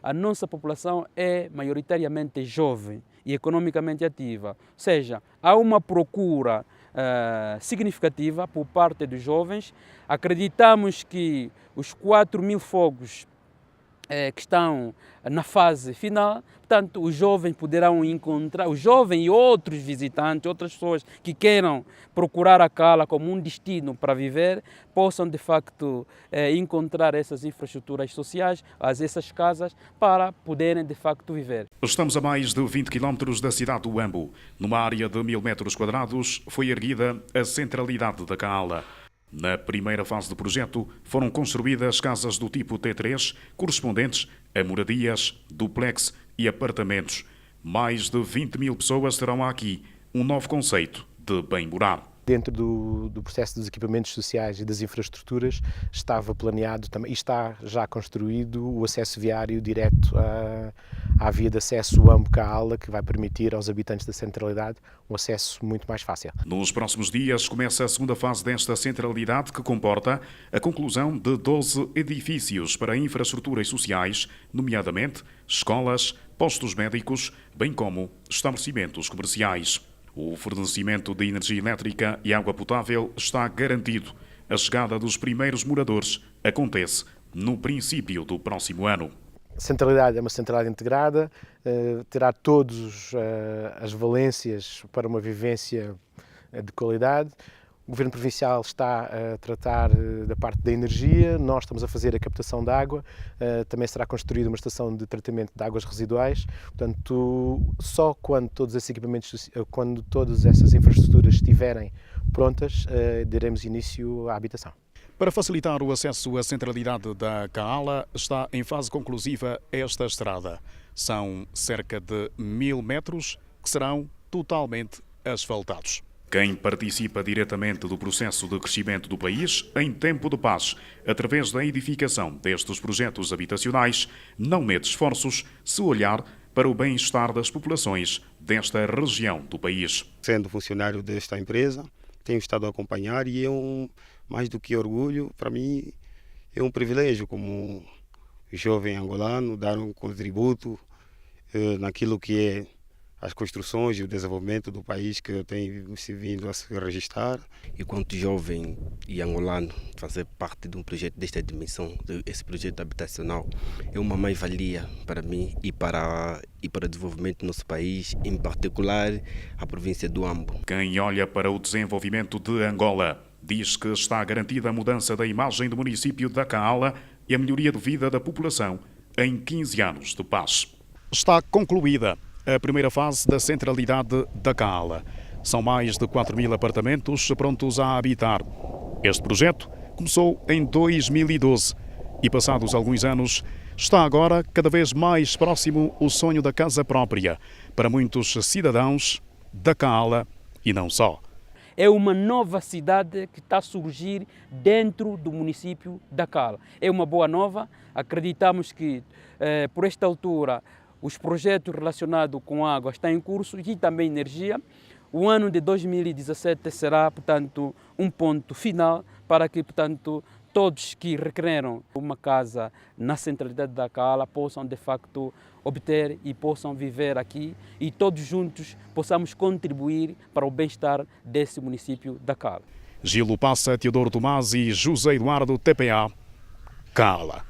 a nossa população é maioritariamente jovem e economicamente ativa. Ou seja, há uma procura significativa por parte dos jovens. Acreditamos que os 4.000 fogos que estão na fase final, portanto, os jovens poderão encontrar, os jovens e outros visitantes, outras pessoas que queiram procurar a Cala como um destino para viver, possam de facto encontrar essas infraestruturas sociais, essas casas, para poderem de facto viver. Estamos a mais de 20 km da cidade do Huambo. Numa área de 1.000 metros quadrados foi erguida a centralidade da Cala. Na primeira fase do projeto foram construídas casas do tipo T3, correspondentes a moradias, duplex e apartamentos. Mais de 20.000 pessoas terão aqui um novo conceito de bem morar. Dentro do processo dos equipamentos sociais e das infraestruturas estava planeado também, e está já construído o acesso viário direto à via de acesso Huambo-Kaala, que vai permitir aos habitantes da centralidade um acesso muito mais fácil. Nos próximos dias começa a segunda fase desta centralidade, que comporta a conclusão de 12 edifícios para infraestruturas sociais, nomeadamente escolas, postos médicos, bem como estabelecimentos comerciais. O fornecimento de energia elétrica e água potável está garantido. A chegada dos primeiros moradores acontece no princípio do próximo ano. A centralidade é uma centralidade integrada, terá todas as valências para uma vivência de qualidade. O Governo Provincial está a tratar da parte da energia, nós estamos a fazer a captação de água, também será construída uma estação de tratamento de águas residuais, portanto, só quando todos esses equipamentos, quando todas essas infraestruturas estiverem prontas, daremos início à habitação. Para facilitar o acesso à centralidade da Kaala, está em fase conclusiva esta estrada. São cerca de 1.000 metros que serão totalmente asfaltados. Quem participa diretamente do processo de crescimento do país, em tempo de paz, através da edificação destes projetos habitacionais, não mete esforços se olhar para o bem-estar das populações desta região do país. Sendo funcionário desta empresa, tenho estado a acompanhar e mais do que orgulho, para mim é um privilégio como jovem angolano dar um contributo naquilo que é as construções e o desenvolvimento do país que eu tenho se vindo a se registrar. Enquanto jovem e angolano, fazer parte de um projeto desta dimensão, esse projeto habitacional, é uma mais-valia para mim e para o desenvolvimento do nosso país, em particular a província do Huambo. Quem olha para o desenvolvimento de Angola diz que está garantida a mudança da imagem do município da Kaala e a melhoria de vida da população em 15 anos de paz. Está concluída a primeira fase da centralidade da Kaala. São mais de 4.000 apartamentos prontos a habitar. Este projeto começou em 2012 e, passados alguns anos, está agora cada vez mais próximo o sonho da casa própria para muitos cidadãos da Kaala e não só. É uma nova cidade que está a surgir dentro do município da Cala. É uma boa nova. Acreditamos que, por esta altura, os projetos relacionados com água estão em curso e também energia. O ano de 2017 será, portanto, um ponto final para que, portanto, todos que requereram uma casa na centralidade da Cala possam, de facto, obter e possam viver aqui e todos juntos possamos contribuir para o bem-estar desse município da Cala. Gilo Passa, Teodoro Tomás e José Eduardo TPA, Cala.